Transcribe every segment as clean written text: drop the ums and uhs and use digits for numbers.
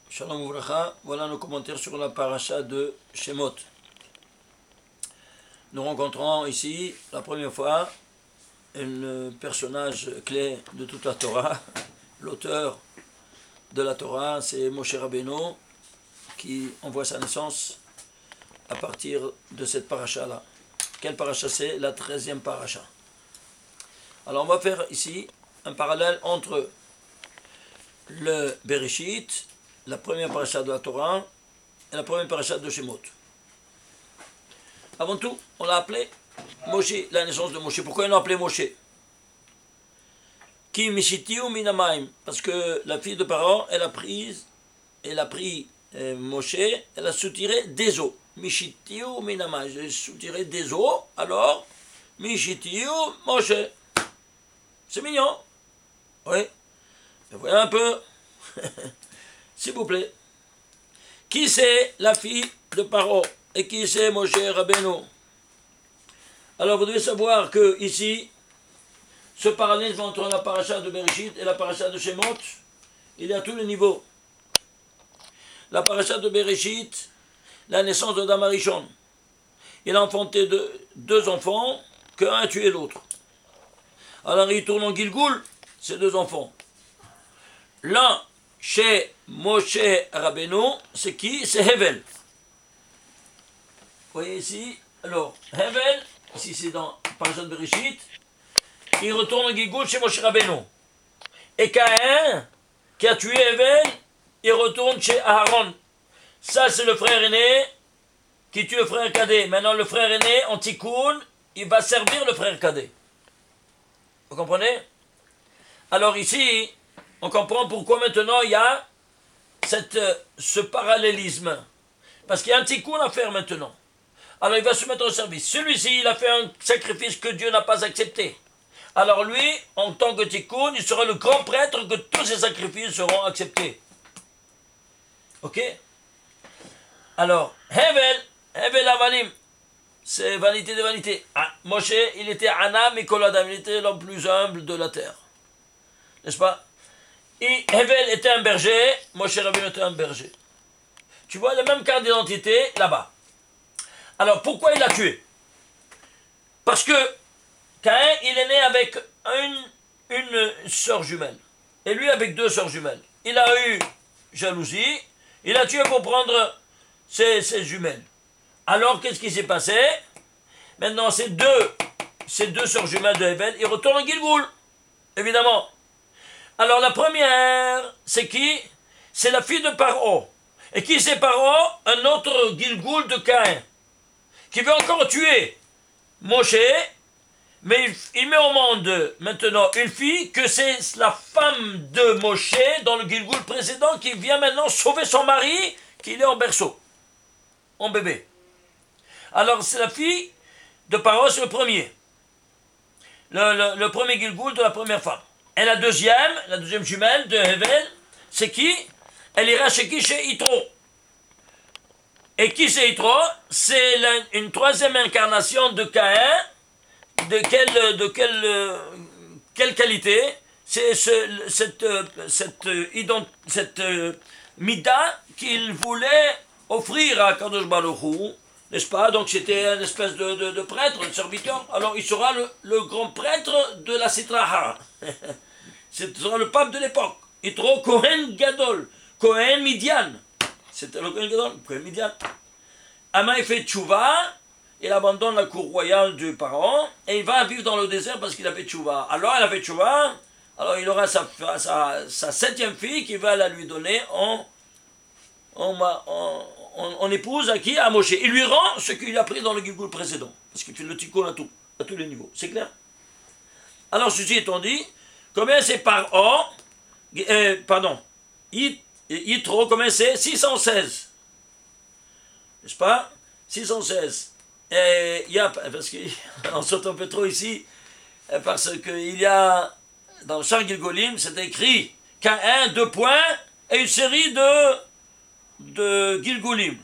Shalom Ouvracha, voilà nos commentaires sur la paracha de Shemot. Nous rencontrons ici, la première fois, un personnage clé de toute la Torah. L'auteur de la Torah, c'est Moshe Rabbeinu, qui envoie sa naissance à partir de cette paracha-là. Quelle paracha c'est? La 13e paracha. Alors on va faire ici un parallèle entre le Bereshit, la première paracha de la Torah, et la première paracha de Shemot. Avant tout, on l'a appelé Moshe, la naissance de Moshe. Pourquoi on l'a appelé Moshe? Ki mishitiu minamaim, parce que la fille de Pharaon, elle a pris Moshe, elle a soutiré des eaux. Mishitiu minamaim, j'ai soutiré des eaux, alors mishitiu Moshe. C'est mignon. Oui. Vous voyez un peu. S'il vous plaît. Qui c'est la fille de Pharaon et qui c'est Moshe Rabbeinu? Alors vous devez savoir que ici, ce parallélisme entre la paracha de Bereshit et la paracha de Shemot, il est à tous les niveaux. La paracha de Bereshit, la naissance de Damarishon. Il a enfanté deux enfants, qu'un a tué l'autre. Alors il tourne en Gilgoul, ces deux enfants. L'un, chez Moshe Rabbeinu, c'est qui? C'est Hevel. Vous voyez ici? Alors, Hevel, ici c'est dans Parashat Bereshit, il retourne en Gilgoul chez Moshe Rabbeinu. Et Caïn, qui a tué Hevel, il retourne chez Aaron. Ça, c'est le frère aîné qui tue le frère cadet. Maintenant, le frère aîné, en Tikkun, il va servir le frère cadet. Vous comprenez? Alors ici, on comprend pourquoi maintenant il y a ce parallélisme. Parce qu'il y a un tikkun à faire maintenant. Alors il va se mettre au service. Celui-ci, il a fait un sacrifice que Dieu n'a pas accepté. Alors lui, en tant que tikkun, il sera le grand prêtre que tous ses sacrifices seront acceptés. Ok? Alors, Hevel Avalim, c'est vanité de vanité. Ah, Moshe, il était Ana Mikoladam, il était l'homme plus humble de la terre. N'est-ce pas? Et Hevel était un berger, Moshe Rabbeinu était un berger. Tu vois, la même carte d'identité là-bas. Alors, pourquoi il l'a tué? Parce que Caïn, il est né avec une sœur jumelle. Et lui avec deux sœurs jumelles. Il a eu jalousie, il a tué pour prendre ses jumelles. Alors, qu'est-ce qui s'est passé? Maintenant, ces deux sœurs jumelles de Hevel, ils retournent en Gilgoul, évidemment. Alors, la première, c'est qui? C'est la fille de Paro. Et qui c'est Paro? Un autre Gilgoul de Caïn, qui veut encore tuer Moshe, mais il met au monde maintenant une fille que c'est la femme de Moshe dans le Gilgoul précédent qui vient maintenant sauver son mari, qui est en berceau, en bébé. Alors, c'est la fille de Paro, c'est le premier. Le premier Gilgoul de la première femme. Et la deuxième jumelle de Hevel, c'est qui? Elle ira chez qui? Chez Yitro. Et qui c'est Yitro? C'est une troisième incarnation de Caïn. De quelle qualité? C'est cette mida qu'il voulait offrir à Kadosh Baruch Hu, n'est-ce pas? Donc c'était une espèce de prêtre, un serviteur. Alors il sera le grand prêtre de la Sitraha. Ce sera le pape de l'époque. Yitro Kohen Gadol, Kohen Midian. C'était le Kohen Gadol, Kohen Midian. Ama il fait tchouva, il abandonne la cour royale du Pharaon et il va vivre dans le désert parce qu'il a fait tchouva. Alors il a fait tchouva, alors il aura sa septième fille qui va la lui donner en épouse à qui? À Moshe. Il lui rend ce qu'il a pris dans le Gilgoul précédent. Parce qu'il fait le tikkun à tous les niveaux. C'est clair? Alors ceci étant dit, combien c'est par an? Yitro, combien c'est? 616. N'est-ce pas? 616. Et il y a, parce qu'on saute un peu trop ici, parce qu'il y a, dans chaque Gilgolim, c'est écrit Caïn, 2 points, et une série de Gilgolim.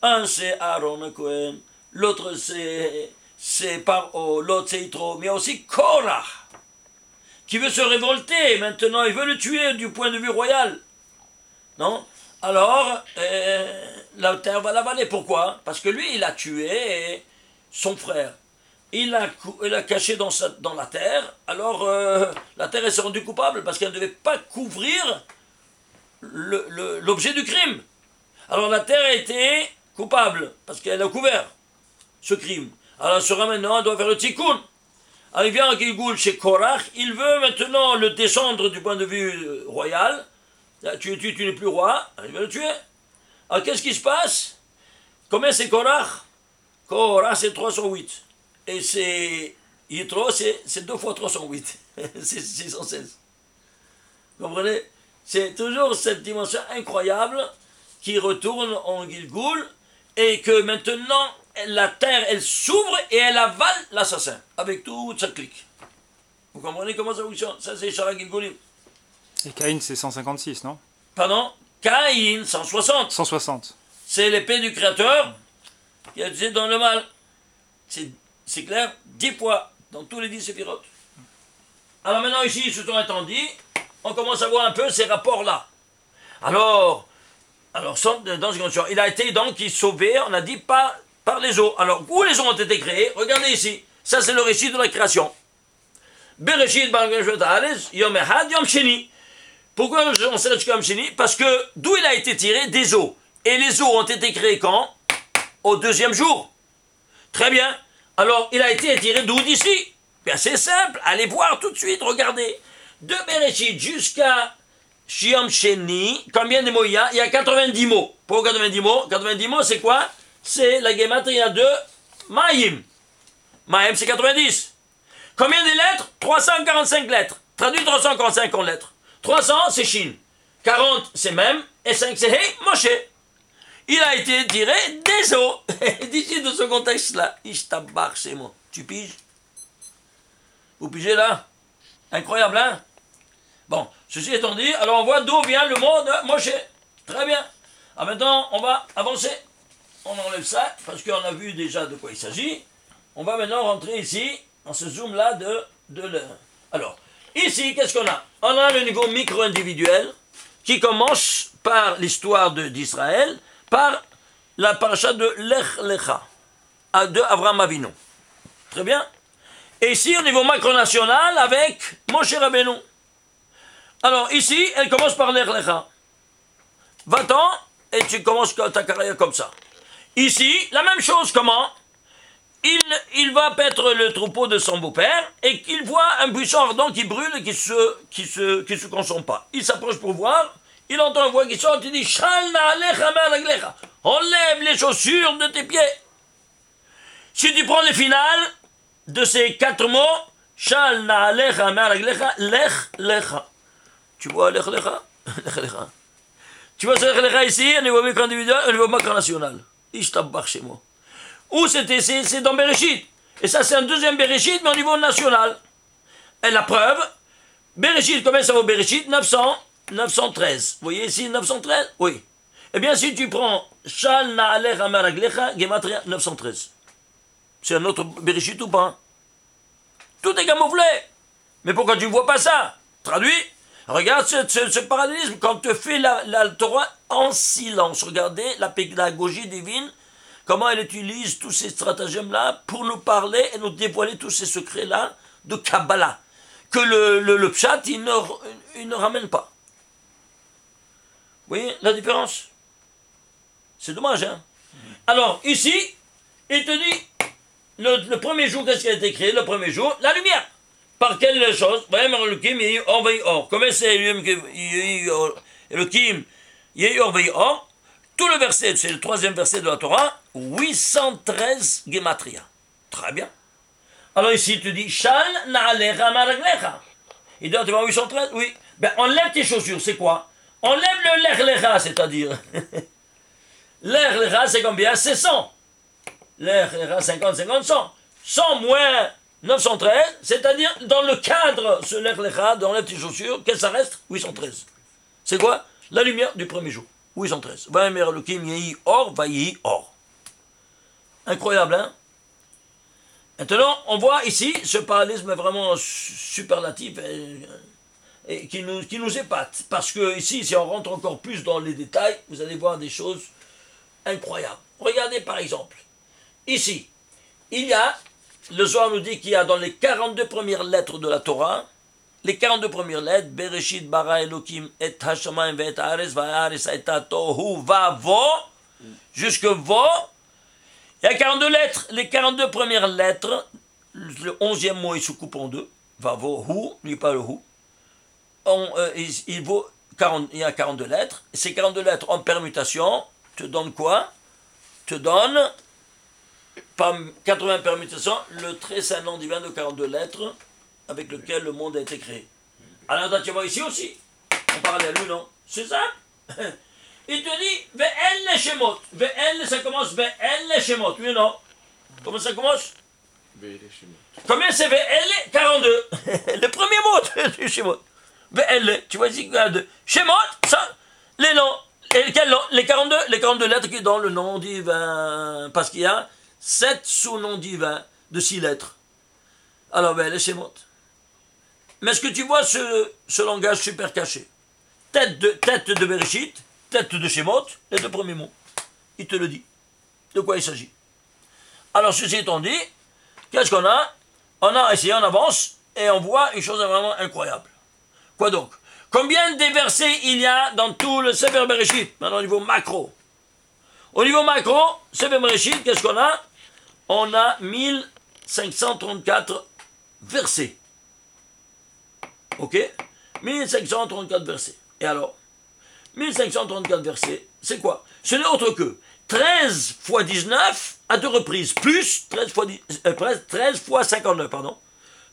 Un c'est Aaron Cohen, l'autre c'est Paro, l'autre c'est Yitro, mais il y a aussi Korah, qui veut se révolter maintenant, il veut le tuer du point de vue royal. Non? alors la terre va l'avaler. Pourquoi? Parce que lui, il a tué son frère. Il a caché dans la terre, alors la terre elle s'est rendue coupable parce qu'elle ne devait pas couvrir l'objet du crime. Alors la terre a été coupable parce qu'elle a couvert ce crime. Alors elle sera maintenant, elle doit faire le tikkun. Alors il vient à Gilgoul chez Korach, il veut maintenant le descendre du point de vue royal. Tu n'es plus roi, il veut le tuer. Alors qu'est-ce qui se passe? Combien c'est Korach? Korach c'est 308. Et c'est Yitro, c'est 2 fois 308. C'est 616. Vous comprenez? C'est toujours cette dimension incroyable qui retourne en Gilgoul et que maintenant la terre elle s'ouvre et elle avale l'assassin avec toute sa clique. Vous comprenez comment ça fonctionne? Ça c'est Shara Gilgoulim. Et Caïn c'est 156, non? Pardon? Caïn 160. 160. C'est l'épée du Créateur qui a utilisé dans le mal. C'est clair? 10 fois dans tous les 10 séphirotes. Alors maintenant ici, ils se sont attendus. On commence à voir un peu ces rapports-là. Alors dans ce condition, il a été donc sauvé, on a dit, par les eaux. Alors, où les eaux ont été créées? Regardez ici. Ça, c'est le récit de la création. Bereshit Yom Echad Yom Sheni. Pourquoi on sait Yom Sheni? Parce que d'où il a été tiré? Des eaux. Et les eaux ont été créées quand? Au 2e jour. Très bien. Alors, il a été tiré d'où? D'ici. Bien, c'est simple. Allez voir tout de suite, regardez. De Bereshit jusqu'à Yom Sheni, combien de mots il y a? Il y a 90 mots. Pourquoi 90 mots? 90 mots, c'est quoi? C'est la gematria de Maïm. Maïm, c'est 90. Combien de lettres? 345 lettres. Traduit 345 en lettres. 300, c'est Shin. 40, c'est Mem. Et 5, c'est Hey, Moshe. Il a été tiré des eaux. D'ici, de ce contexte-là. Ishtabar, c'est moi. Tu piges? Vous pigez là? Incroyable, hein? Bon, ceci étant dit, alors on voit d'où vient le mot de Moshe. Très bien. Alors maintenant, on va avancer. On enlève ça, parce qu'on a vu déjà de quoi il s'agit. On va maintenant rentrer ici, dans ce zoom-là Alors, ici, qu'est-ce qu'on a? On a le niveau micro-individuel, qui commence par l'histoire d'Israël, par la paracha de Lech Lecha, de Avraham Avinu. Très bien. Et ici, au niveau macro-national, avec Moshe Rabbeinu. Alors, ici, elle commence par Lech Lecha. Va-t'en, et tu commences ta carrière comme ça. Ici, la même chose, comment? Il va paître le troupeau de son beau-père et qu'il voit un buisson ardent qui brûle et qui se consomme pas. Il s'approche pour voir, il entend une voix qui sort, il dit Shal na'alecha me'araglecha. Enlève les chaussures de tes pieds. Si tu prends le final de ces 4 mots, Shal na'alecha me'araglecha, lech lecha. Tu vois lech lecha? Lech lecha. Tu vois ce lech lecha ici, au niveau micro-individuel, au niveau macro-national. Ishtabach chez moi. Où c'est dans Bereshit. Et ça, c'est un deuxième Bereshit, mais au niveau national. Et la preuve, Bereshit, combien ça vaut Bereshit? 913. Vous voyez ici 913? Oui. Eh bien, si tu prends Shal Na'alech Amaraglecha, Gematria 913. C'est un autre Bereshit ou pas? Tout est camouflé. Mais pourquoi tu ne vois pas ça? Traduit. Regarde ce parallélisme. Quand tu fais la Torah en silence, regardez la pédagogie divine, comment elle utilise tous ces stratagèmes-là pour nous parler et nous dévoiler tous ces secrets-là de Kabbalah, que le Pshat, il ne ramène pas. Vous voyez la différence? C'est dommage, hein? Alors, ici, il te dit, le premier jour, qu'est-ce qui a été créé? Le premier jour, la lumière. Par quelle chose? Comment c'est Elohim, Yehi-Or, Vehi-Or? Tout le verset, c'est le 3e verset de la Torah, 813 Gematria. Très bien. Alors ici, tu dis, Shal Na'alecha Maraglecha. Il dit, tu vois 813? Oui. Ben, enlève tes chaussures, c'est quoi? Enlève le Lech Lecha, c'est-à-dire. Lech Lecha, c'est combien? C'est 100. Lech Lecha, 50, 50, 100. 100 moins 913, c'est-à-dire, dans le cadre, ce Lech Lecha, d'enlève tes chaussures, qu'est-ce que ça reste? 813. C'est quoi? La lumière du premier jour. 813. Vayemer Elohim Yehi Or, Vayehi Or. Incroyable, hein? Maintenant, on voit ici, ce parallélisme est vraiment superlatif, et qui nous épate. Parce que ici, si on rentre encore plus dans les détails, vous allez voir des choses incroyables. Regardez par exemple, ici, il y a, le Zohar nous dit qu'il y a dans les 42 premières lettres de la Torah, les 42 premières lettres, Bereshit bara Elokim et hashamayim ve et haaretz va'haaretz hayta tohu vavo, jusque vo, il y a 42 lettres. Les 42 premières lettres, le 11e mot il se coupe en deux, vavo, hu, n'oublie pas le hu, il y a 42 lettres. Ces 42 lettres en permutation te donnent quoi? Te donnent, par 80 permutations, le très saint nom divin de 42 lettres avec lequel le monde a été créé. Alors, tu vois ici aussi, on parlait à lui, non? C'est ça? Il te dit, Ve'el le Shemot. Ve'el, ça commence Ve'el le Shemot, oui ou non? Comment ça commence? Combien c'est Ve'el? 42. Le premier mot du Shemot. Ve'el, tu vois ici, Shemot, ça, les noms. Et quel nom? Les 42 lettres qui donnent le nom divin. Parce qu'il y a 7 sous-noms divins de 6 lettres. Alors, Ve'el le Shemot. Mais est-ce que tu vois ce langage super caché? Tête de Bereshit, tête de Shemot, les 2 premiers mots. Il te le dit. De quoi il s'agit? Alors, ceci étant dit, qu'est-ce qu'on a? On a essayé, on avance, et on voit une chose vraiment incroyable. Quoi donc? Combien de versets il y a dans tout le Sefer Bereshit? Maintenant, au niveau macro. Au niveau macro, Sefer Bereshit, qu'est-ce qu'on a? On a 1534 versets. Ok? 1534 versets. Et alors? 1534 versets, c'est quoi? Ce n'est autre que 13 fois 19 à 2 reprises, plus 13 fois 59, pardon.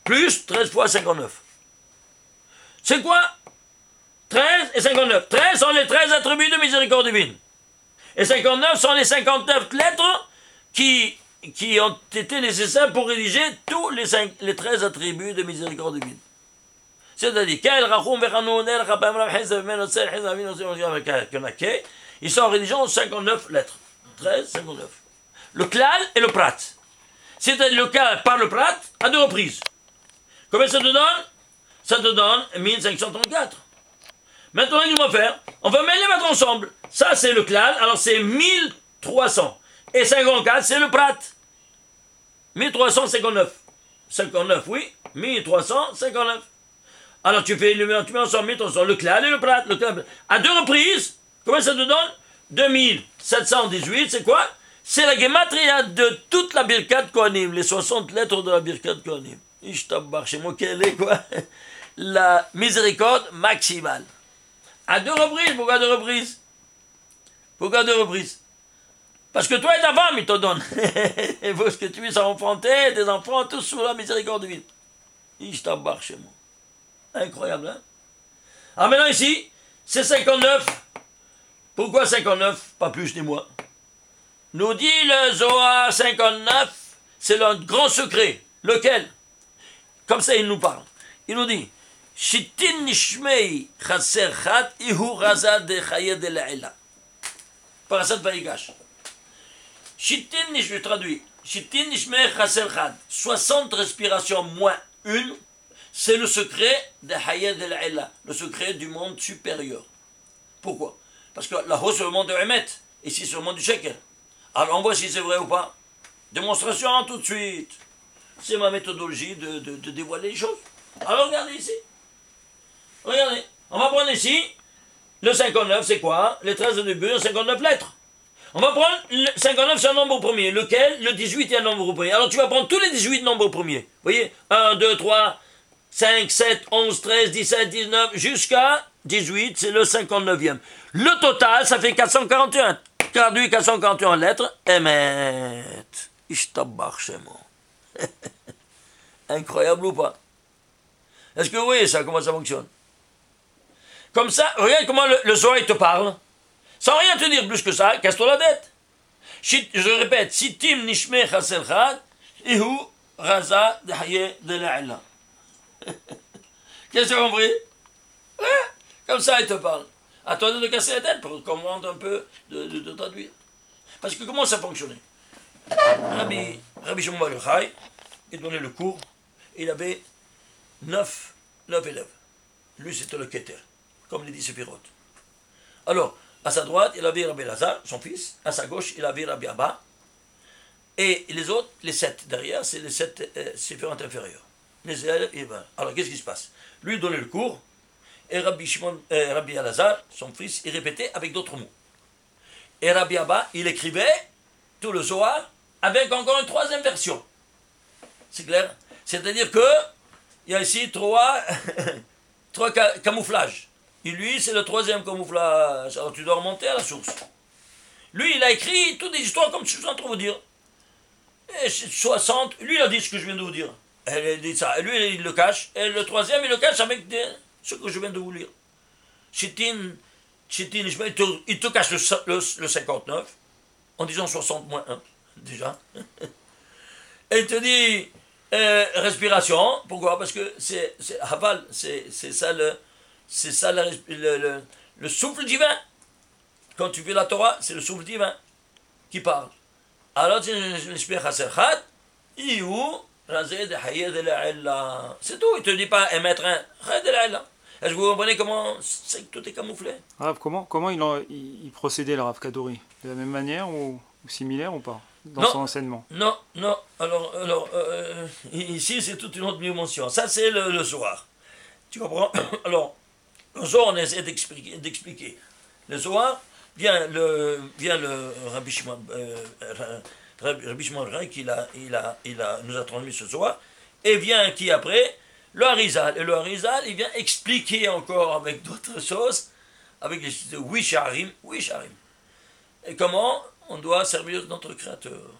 Plus 13 fois 59. C'est quoi? 13 et 59. 13 sont les 13 attributs de miséricorde divine. Et 59 sont les 59 lettres qui ont été nécessaires pour rédiger tous les 13 attributs de miséricorde divine. C'est-à-dire, ils sont rédigés en 59 lettres. 13, 59. Le klal et le prat. C'est-à-dire le klal par le prat à 2 reprises. Combien ça te donne? Ça te donne 1534. Maintenant, qu'est-ce qu'on va faire? On va les mettre ensemble. Ça, c'est le klal, alors c'est 1300. Et 54, c'est le prat. 1359. 59, oui. 1359. Alors tu mets ensemble, le klal et le prat. À 2 reprises, combien ça te donne? 2718, c'est quoi? C'est la gematria de toute la Birkat Kohanim, les 60 lettres de la Birkat Kohanim. Ishtabbar, chez moi, quelle est quoi? La miséricorde maximale. À 2 reprises, pourquoi 2 reprises? Pourquoi 2 reprises? Parce que toi et ta femme, ils te donnent. Parce que tu es enfanté, des enfants, tous sous la miséricorde divine. Ishtabbar, chez moi. Incroyable, hein? Alors maintenant ici, c'est 59. Pourquoi 59? Pas plus ni moins. Nous dit le Zohar 59, c'est le grand secret. Lequel? Comme ça, il nous parle. Il nous dit, Shittin nishmei chaser chat ihu raza de chaye de la'ila. Parasat Vaïgash. Shittin nishmei, je traduis. Shittin nishmei chaser chat. 60 respirations moins une. C'est le secret de Hayed el-Ila, le secret du monde supérieur. Pourquoi? Parce que là-haut, c'est le monde de Emet, ici, c'est le monde du Shekel. Alors, on voit si c'est vrai ou pas. Démonstration tout de suite. C'est ma méthodologie de dévoiler les choses. Alors, regardez ici. Regardez. On va prendre ici, le 59, c'est quoi? Les 13 de début, 59 lettres. On va prendre, le 59, c'est un nombre au premier. Lequel? Le 18 est un nombre au premier. Alors, tu vas prendre tous les 18 nombres au premier. Vous voyez? 1, 2, 3... 5, 7, 11, 13, 17, 19, jusqu'à 18, c'est le 59e. Le total, ça fait 441. Traduit 441 lettres. Emet. Ishtabbar Shemo. Incroyable ou pas? Est-ce que vous voyez ça, comment ça fonctionne? Comme ça, regarde comment le Zohar te parle. Sans rien te dire plus que ça, casse-toi la tête. Je répète, Sitim Nishme Chaser Chad, Ihu Raza de Haye de La'ila. Qu'est-ce que tu as compris? Ouais, comme ça, il te parle. À toi de te casser la tête pour comprendre un peu, de traduire. Parce que comment ça fonctionnait? Rabbi Shimon Bar Yochai, il donnait le cours, il avait 9 élèves. Lui, c'était le Keter, comme les 10 séphirotes. Alors, à sa droite, il avait Rabbi Elazar, son fils. À sa gauche, il avait Rabbi Abba. Et les autres, les 7 derrière, c'est les 7 séphirotes inférieurs. Les élèves, et ben. Alors, qu'est-ce qui se passe? Lui, il donnait le cours. Et Rabbi Elazar, son fils, il répétait avec d'autres mots. Et Rabbi Abba, il écrivait tout le Zohar avec encore une troisième version. C'est clair? C'est-à-dire que il y a ici trois camouflages. Et lui, c'est le troisième camouflage. Alors tu dois remonter à la source. Lui, il a écrit toutes des histoires comme je suis en train de vous dire. Et 60, lui, il a dit ce que je viens de vous dire. Elle dit ça. Et lui, il le cache. Et le troisième, il le cache avec ce que je viens de vous lire. Chitin, il te cache le 59 en disant 60 moins 1, déjà. Et il te dit respiration. Pourquoi? Parce que c'est Haval, c'est ça le souffle divin. Quand tu fais la Torah, c'est le souffle divin qui parle. Alors tu l'expliques à Serhat, c'est tout, il ne te dit pas émettre un. Est-ce que vous comprenez comment c'est que tout est camouflé? Rav, comment il procédait, le Rav Kadori? De la même manière ou similaire ou pas? Dans son enseignement? Non. Alors ici, c'est toute une autre dimension. Ça, c'est le Zohar. Tu comprends? Alors, le Zohar, on essaie d'expliquer. Le Zohar, vient le Rabbi Shimon qui nous a transmis ce Zohar, et vient qui après? Le Harizal. Et le Harizal, il vient expliquer encore avec d'autres choses, avec les Wisharim. Et comment on doit servir notre Créateur.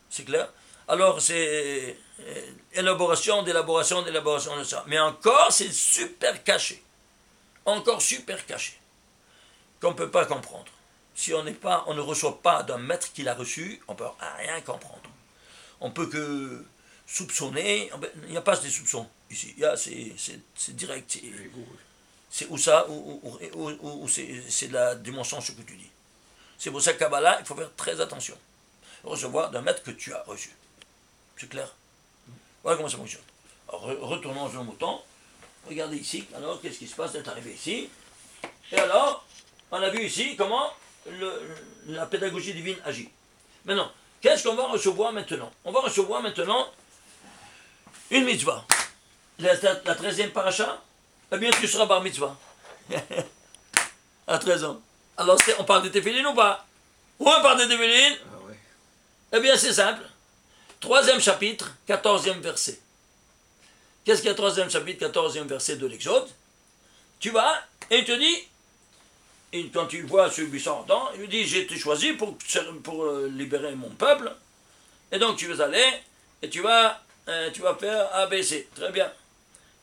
C'est clair? Alors, c'est élaboration de ça. Mais encore, c'est super caché. Encore super caché. Qu'on ne peut pas comprendre. Si on ne reçoit pas d'un maître qui l'a reçu, on ne peut rien comprendre. On peut que soupçonner. Il n'y a pas de soupçons ici. C'est direct. C'est où ça, ou c'est la dimension ce que tu dis. C'est pour ça que Kabbalah, il faut faire très attention. Recevoir d'un maître que tu as reçu. C'est clair? Voilà comment ça fonctionne. Alors, retournons sur le mouton. Regardez ici. Alors, qu'est-ce qui se passe d'être arrivé ici? Et alors, on a vu ici comment la pédagogie divine agit. Maintenant, qu'est-ce qu'on va recevoir maintenant? On va recevoir maintenant une mitzvah. La 13e paracha, eh bien, tu seras bar mitzvah. À 13 ans. Alors, on parle de téphilines ou pas? Ou on parle de téphilines? Ah oui. Eh bien, c'est simple. 3e chapitre, 14e verset. Qu'est-ce qu'il y a 3e chapitre, 14e verset de l'Exode? Tu vas, et il te dit, et quand tu vois ce buisson ardent, il lui dit, j'ai été choisi pour libérer mon peuple, et donc tu vas aller, et tu vas faire ABC. Très bien.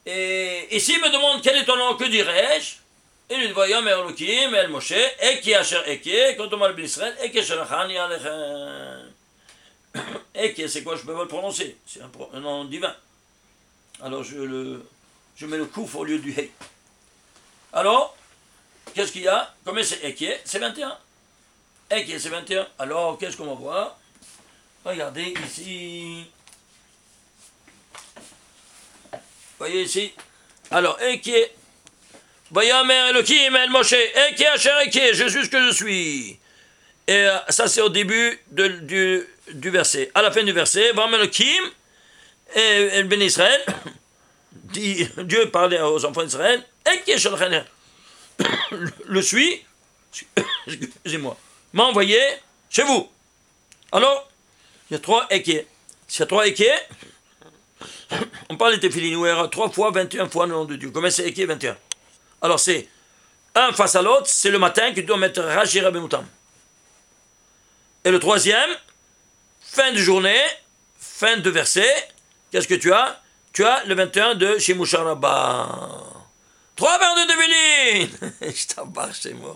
Et s'il me demande quel est ton nom, que dirais-je? Il lui dit, voyons, Elohim, El Moshe, Eki Asher Eki, quand on m'a le Israël, Eki Shalachani Alechem. Eki, c'est quoi? Je peux pas le prononcer. C'est un nom divin. Alors je mets le kouf au lieu du hey. Alors, qu'est-ce qu'il y a? Combien c'est Eki? C'est 21. Eki, c'est 21. Alors, qu'est-ce qu'on va voir? Regardez ici. Voyez ici. Alors, Eki. Vayamer Elohim El Moshe, Eki Asher Eki, je suis ce que je suis. Et ça, c'est au début du verset. À la fin du verset, Vayamer Elohim et Ben Israël, Dieu parlait aux enfants d'Israël, Eki Asher Eki, le suis, excusez-moi, m'a envoyé chez vous. Alors, il y a 3 Eki. S'il y a 3 Eki, on parle de téphilines, où il y aura 3 fois 21 fois le nom de Dieu. Combien c'est Eki 21? Alors c'est un face à l'autre, c'est le matin que tu dois mettre Rashi Rabbi Moutam. Et le troisième, fin de journée, fin de verset, qu'est-ce que tu as? Tu as le 21 de Shimusha Rabbah. 3 verres de téphilines. Je t'embarque chez moi.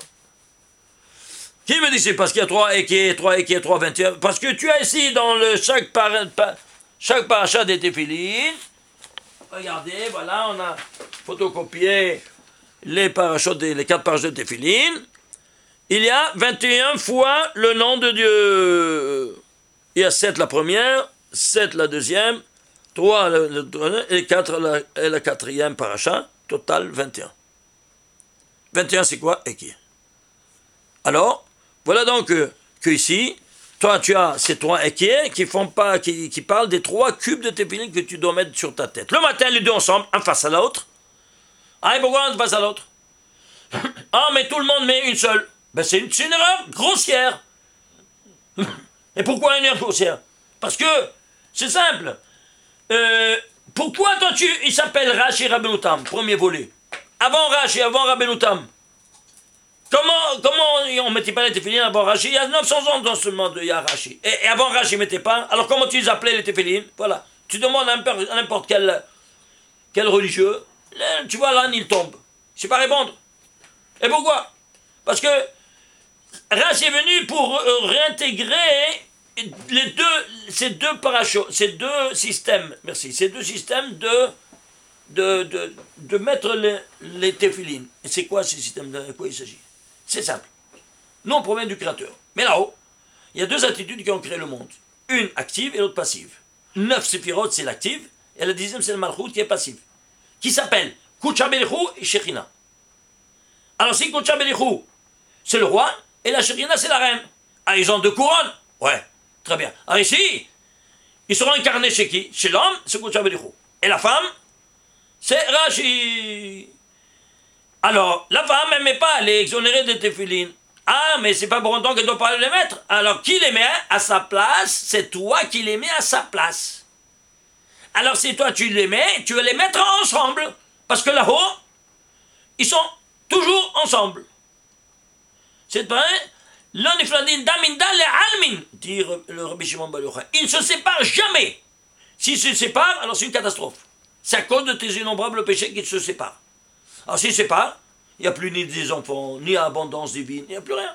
Qui me dit c'est parce qu'il y a 3 Eki, 3 21? Parce que tu as ici dans chaque paracha des téphilines. Regardez, voilà, on a photocopié les 4 parachutes de téphilines. Il y a 21 fois le nom de Dieu. Il y a 7 la première, 7 la deuxième, 3 et 4 la 4e paracha, total 21. 21 c'est quoi? Ekir. Alors, voilà donc que ici, toi tu as ces 3 Ekir qui parlent des 3 cubes de téphilin que tu dois mettre sur ta tête. Le matin, les deux ensemble, un face à l'autre. Ah, et pourquoi un face à l'autre? Ah, mais tout le monde met une seule. Ben c'est une erreur grossière. Et pourquoi une erreur grossière? Parce que, c'est simple. Pourquoi toi il s'appelle Rashi Rabbeinu Tam, premier volet. Avant Rashi, avant Rabbeinu Tam. Comment on ne mettait pas les téphilines avant Rashi? Il y a 900 ans dans ce monde, il y a Rashi. Et avant Rashi, ils ne mettaient pas. Alors comment tu les appelais les téphilines? Voilà. Tu demandes à n'importe quel religieux, tu vois, l'âne il tombe. Je ne sais pas répondre. Et pourquoi? Parce que Rashi est venu pour réintégrer ces deux parachutes, ces deux systèmes, merci, ces deux systèmes de mettre les téphilines. Et c'est quoi ces systèmes? De quoi il s'agit? C'est simple. Nous, on provient du Créateur. Mais là-haut, il y a 2 attitudes qui ont créé le monde. Une active et l'autre passive. 9 séphirotes, c'est l'active, et la 10e, c'est le Malchut qui est passive. Qui s'appelle Kucha Belichou et Shekhinah. Alors, si Kucha Belichou, c'est le roi, et la Shekhinah, c'est la reine. Ah, ils ont 2 couronnes? Ouais, très bien. Alors ici, ils seront incarnés chez qui? Chez l'homme, c'est Kucha Belichou. Et la femme, c'est Rashi. Alors, la femme, elle ne met pas, elle est exonérée des téphilines. Ah, mais c'est pas pour autant qu'elle ne doit pas les mettre. Alors, qui les met à sa place? C'est toi qui les mets à sa place. Alors, si toi tu les mets, tu vas les mettre ensemble. Parce que là-haut, ils sont toujours ensemble. C'est vrai? L'onifladin daminda le almin, dit le Rabbi Shimon Bar Yochai. Ils ne se séparent jamais. S'ils se séparent, alors c'est une catastrophe. C'est à cause de tes innombrables péchés qu'ils se séparent. Alors s'ils se séparent, il n'y a plus ni des enfants, ni abondance divine, il n'y a plus rien.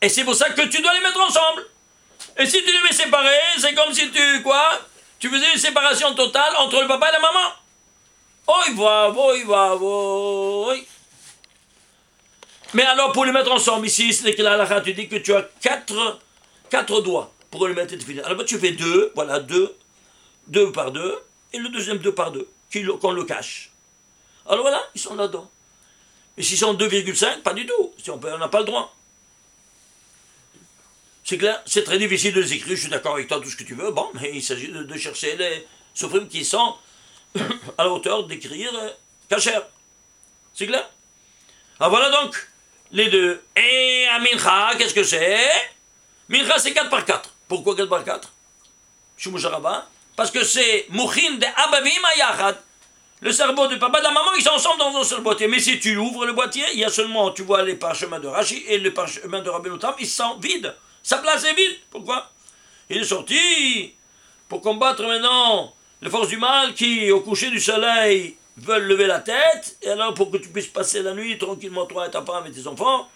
Et c'est pour ça que tu dois les mettre ensemble. Et si tu les mets séparés, c'est comme si tu faisais une séparation totale entre le papa et la maman. Oh, mais alors pour les mettre ensemble ici, c'est que la tu dis que tu as 4 doigts pour les mettre téphilines. Alors tu fais 2, voilà, 2 par 2, et le deuxième 2 par 2, qu'on le cache. Alors voilà, ils sont là-dedans. Et s'ils sont 2,5, pas du tout. Si on n'a pas le droit. C'est clair, c'est très difficile de les écrire, je suis d'accord avec toi, tout ce que tu veux. Bon, mais il s'agit de chercher les soprim qui sont à la hauteur d'écrire kasher. C'est clair? Alors voilà donc les 2. Et à Mincha, qu'est-ce que c'est? Mincha, c'est 4 par 4. Pourquoi 4 par 4? Shumusharaba. Parce que c'est Mouchin de Abavim Ayachad. Le cerveau du papa et de la maman, ils sont ensemble dans un seul boîtier. Mais si tu ouvres le boîtier, il y a seulement, tu vois, les parchemins de Rashi et les parchemins de Rabbeinu Tam, ils sont vides. Sa place est vide. Pourquoi? Il est sorti pour combattre maintenant les forces du mal qui, au coucher du soleil, veulent lever la tête. Et alors, pour que tu puisses passer la nuit tranquillement, toi et ta femme et tes enfants,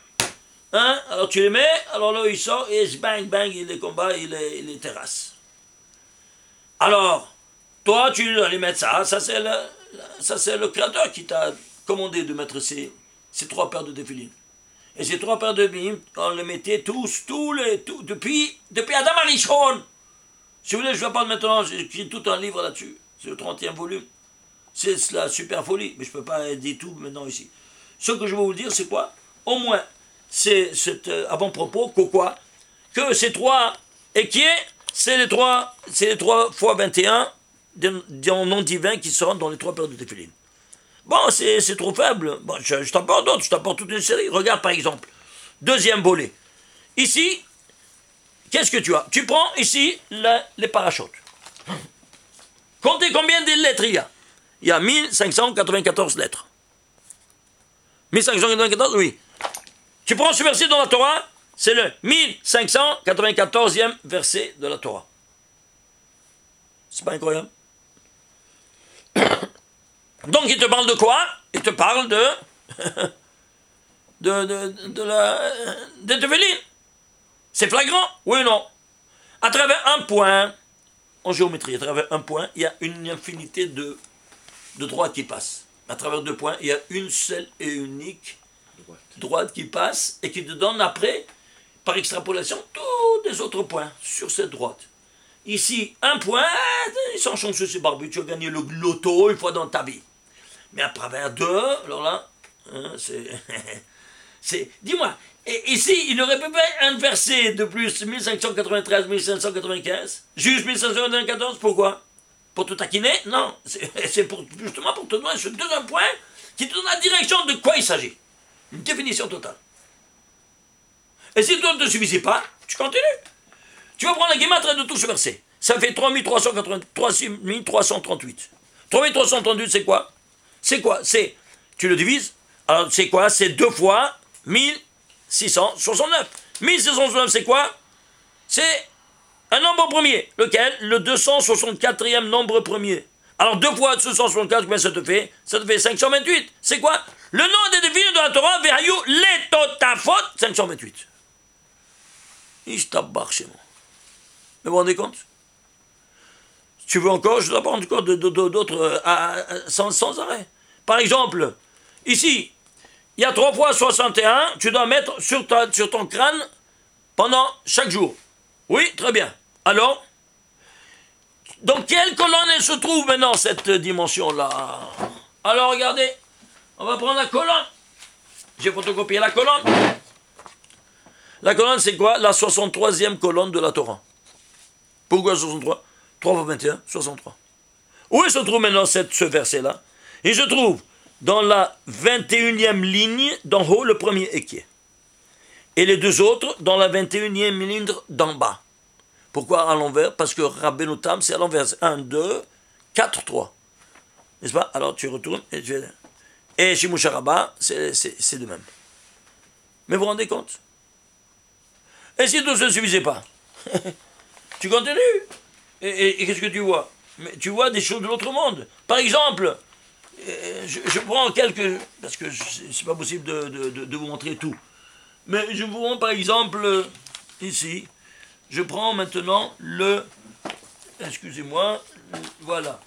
hein, alors tu les mets, alors là, il sort et bang, bang, il les combat, il les terrasse. Alors, toi, tu dois les mettre ça c'est le Créateur qui t'a commandé de mettre ces 3 paires de téphilines. Et ces 3 paires de téphilines, on les mettait tous, depuis Adam Arishon. Si vous voulez, je ne vais pas maintenant, j'ai écrit tout un livre là-dessus. C'est le 30e volume. C'est la super folie, mais je ne peux pas dire tout maintenant ici. Ce que je veux vous dire, c'est quoi? Au moins, c'est cet avant-propos, que ces 3 équiers, c'est les 3 fois 21 d'un nom divin qui sont dans les 3 paires de téphilines. Bon, c'est trop faible. Bon, je t'apporte d'autres, je t'apporte toute une série. Regarde par exemple, 2e volet. Ici, qu'est-ce que tu as? Tu prends ici les parachutes. Comptez combien de lettres il y a? Il y a 1594 lettres. 1594, oui. Tu prends ce verset dans la Torah, c'est le 1594e verset de la Torah. C'est pas incroyable? Donc il te parle de quoi? Il te parle de téphilines. C'est flagrant, oui ou non? À travers un point, en géométrie, à travers un point, il y a une infinité de droites qui passent. À travers 2 points, il y a une seule et unique droite qui passe et qui te donne après, par extrapolation, tous les autres points sur cette droite. Ici, un point, ils sont chanceux, c'est barbu, tu as gagné le loto une fois dans ta vie. Mais à travers 2, alors là, Hein, dis-moi, ici, il n'aurait pas un verset de plus, 1593, 1595, juge 1594, pourquoi? Pour te taquiner? Non, c'est justement pour te donner ce deuxième point qui te donne la direction de quoi il s'agit. Une définition totale. Et si toi ne te suffisait pas, tu continues. Tu vas prendre la guématrie de tout ce verset. Ça fait 3338. 3338, c'est quoi? C'est quoi? Tu le divises. Alors, c'est quoi? C'est 2 fois 1669. 1669, c'est quoi? C'est un nombre premier. Lequel? Le 264e nombre premier. Alors, 2 fois 264, combien ça te fait? Ça te fait 528. C'est quoi? Le nom des devines de la Torah, Vehayu letotafot, 528. Ishtabach chez moi. Mais vous vous rendez compte? Si tu veux encore, je dois prendre encore d'autres sans arrêt. Par exemple, ici, il y a 3 fois 61, tu dois mettre sur ton crâne pendant chaque jour. Oui, très bien. Alors, dans quelle colonne elle se trouve maintenant, cette dimension-là? Alors, regardez, on va prendre la colonne. J'ai photocopié la colonne. La colonne, c'est quoi? La 63e colonne de la Torah. Pourquoi 63? 3 fois 21, 63. Où il se trouve maintenant ce verset-là? Il se trouve dans la 21e ligne d'en haut, le premier équier. Et les 2 autres dans la 21e ligne d'en bas. Pourquoi à l'envers? Parce que Rabbeinu Tam, c'est à l'envers. 1, 2, 4, 3. N'est-ce pas? Alors tu retournes et chez Moshe Rabba, c'est de même. Mais vous vous rendez compte? Et si tout ça ne suffisait pas? Tu continues. Et qu'est-ce que tu vois? Mais tu vois des choses de l'autre monde. Par exemple, je prends quelques... Parce que c'est pas possible de vous montrer tout. Mais je vous montre par exemple, ici, je prends maintenant le... Excusez-moi, voilà.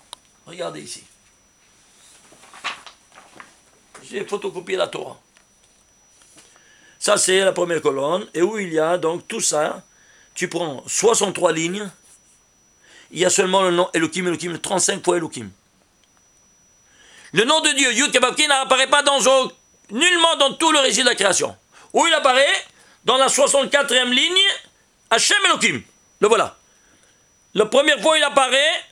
Regardez ici. J'ai photocopié la Torah. Ça, c'est la première colonne. Et où il y a donc tout ça, tu prends 63 lignes. Il y a seulement le nom Elohim, 35 fois Elohim. Le nom de Dieu, Yud Kevavki, n'apparaît pas nullement dans tout le récit de la création. Où il apparaît? Dans la 64e ligne, Hachem Elohim. Le voilà. La première fois, il apparaît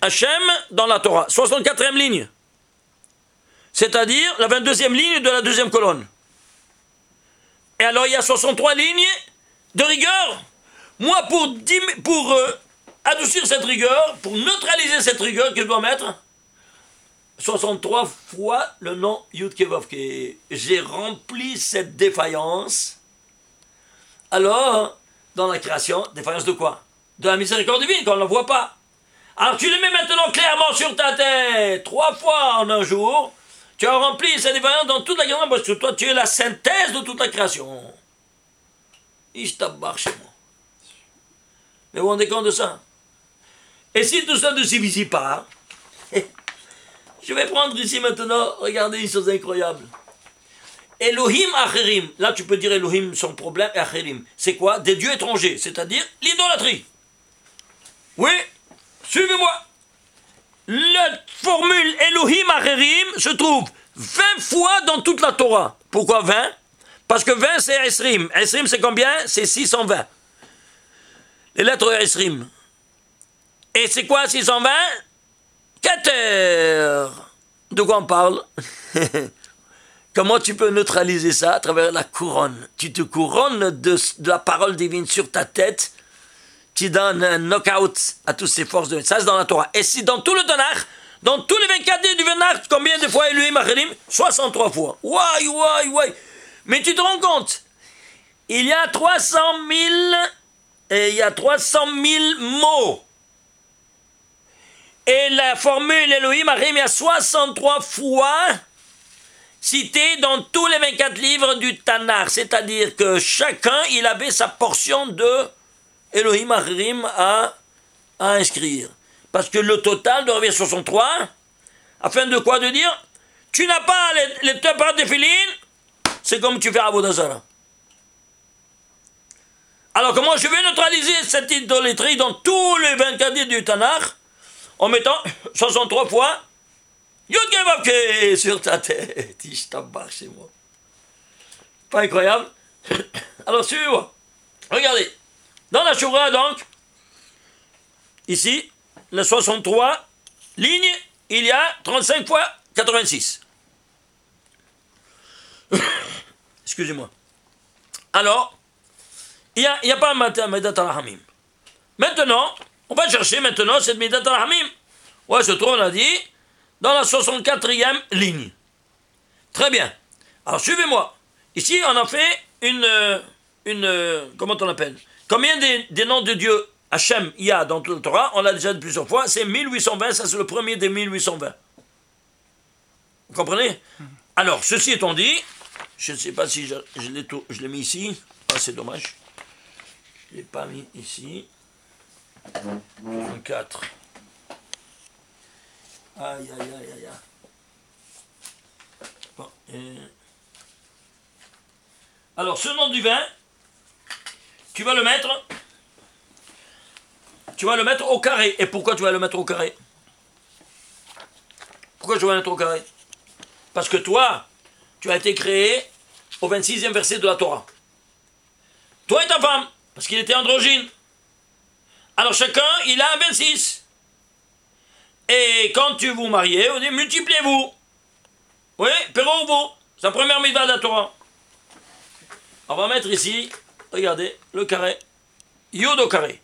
Hachem dans la Torah. 64e ligne. C'est-à-dire la 22e ligne de la 2e colonne. Et alors, il y a 63 lignes de rigueur. Moi, pour adoucir cette rigueur, pour neutraliser cette rigueur que je dois mettre, 63 fois le nom Yud Kevavke. J'ai rempli cette défaillance. Alors, dans la création, défaillance de quoi? De la miséricorde divine, qu'on ne la voit pas. Alors tu le mets maintenant clairement sur ta tête, 3 fois en un jour, tu as rempli cette défaillance dans toute la création, parce que toi, tu es la synthèse de toute la création. Ishtabach chez moi. Mais vous vous rendez compte de ça? Et si tout ça ne suffit pas, je vais prendre ici maintenant, regardez une chose incroyable. Elohim Acherim, là tu peux dire Elohim sans problème, Acherim, c'est quoi? Des dieux étrangers, c'est-à-dire l'idolâtrie. Oui, suivez-moi. La formule Elohim Acherim se trouve 20 fois dans toute la Torah. Pourquoi 20? Parce que 20 c'est Esrim. Esrim c'est combien? C'est 620. Les lettres Esrim. Et c'est quoi 620? Keter. De quoi on parle? Comment tu peux neutraliser ça? À travers la couronne. Tu te couronnes de la parole divine sur ta tête. Tu donnes un knockout à toutes ces forces de... Ça, c'est dans la Torah. Et si dans tout le Tanakh, dans tous les 24 livres du Tanakh, combien de fois Elohim Acherim? 63 fois. Ouai. Mais tu te rends compte? Il y a 300 000 mots. Et la formule Elohim Acherim, il y a 63 fois cité dans tous les 24 livres du Tanakh. C'est-à-dire que chacun, il avait sa portion de Elohim Acherim à inscrire. Parce que le total doit revenir 63, afin de quoi? De dire, tu n'as pas les parts de Philines, c'est comme tu fais Avodah Zarah. Alors comment je vais neutraliser cette idolâtrie dans tous les 24 livres du Tanakh? En mettant 63 fois Yud Vavke sur ta tête. Je t'embarque chez moi. Pas incroyable? Alors, suivez-moi. Regardez. Dans la Shura, donc, ici, les 63 lignes, il y a 35 fois 86. Excusez-moi. Alors, il n'y a pas Medat al-Hamim. Maintenant, on va chercher maintenant cette Medat al-Hamim. Ouais, se trouve, on a dit, dans la 64e ligne. Très bien. Alors, suivez-moi. Ici, on a fait comment on appelle? Combien des noms de Dieu Hachem il y a dans toute la Torah? On l'a déjà dit plusieurs fois. C'est 1820, ça c'est le premier des 1820. Vous comprenez? Alors, ceci étant dit, je ne sais pas si je l'ai mis ici. Ah, c'est dommage. Je ne l'ai pas mis ici. 4. Aïe, aïe, aïe, aïe. Bon, alors, ce nom du vin, tu vas le mettre au carré. Et pourquoi tu vas le mettre au carré? Pourquoi tu vas le mettre au carré? Parce que toi, tu as été créé au 26e verset de la Torah. Toi et ta femme, parce qu'il était androgyne. Alors chacun, il a un 26. Et quand tu vous mariez, on dit multipliez-vous. Oui, vous. C'est la première mitzvah de la Torah. On va mettre ici, regardez, le carré. Yud au carré.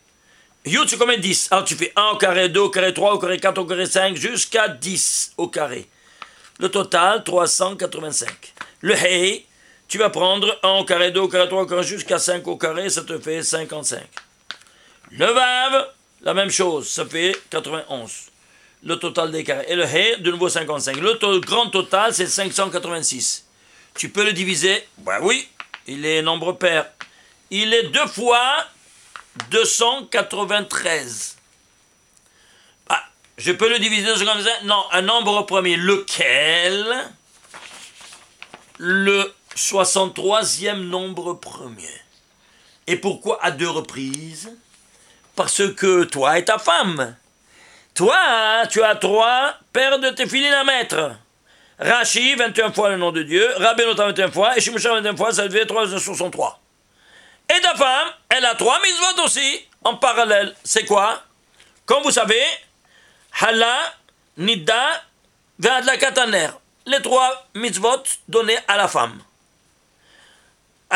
Yud, c'est combien? 10. Alors tu fais 1 au carré, 2 au carré, 3 au carré, 4 au carré, 5, jusqu'à 10 au carré. Le total, 385. Le Hey, tu vas prendre 1 au carré, 2 au carré, 3 au carré, jusqu'à 5 au carré, ça te fait 55. Le Vav, la même chose, ça fait 91. Le total des carrés. Et le Hey, de nouveau 55. Le grand total, c'est 586. Tu peux le diviser? Ben oui, il est nombre pair. Il est 2 fois 293. Ah, je peux le diviser comme ça? Non, un nombre premier. Lequel? Le 63e nombre premier. Et pourquoi à 2 reprises? Parce que toi et ta femme, toi, tu as 3 paires de téphilines à mettre. Rashi, 21 fois le nom de Dieu, Rabbi Natan 21 fois, et Shimshon 21 fois, ça fait 363. Et ta femme, elle a 3 mitzvot aussi, en parallèle. C'est quoi? Comme vous savez, Hala, Nidda, Ve'adlakat haner. Les 3 mitzvot donnés à la femme.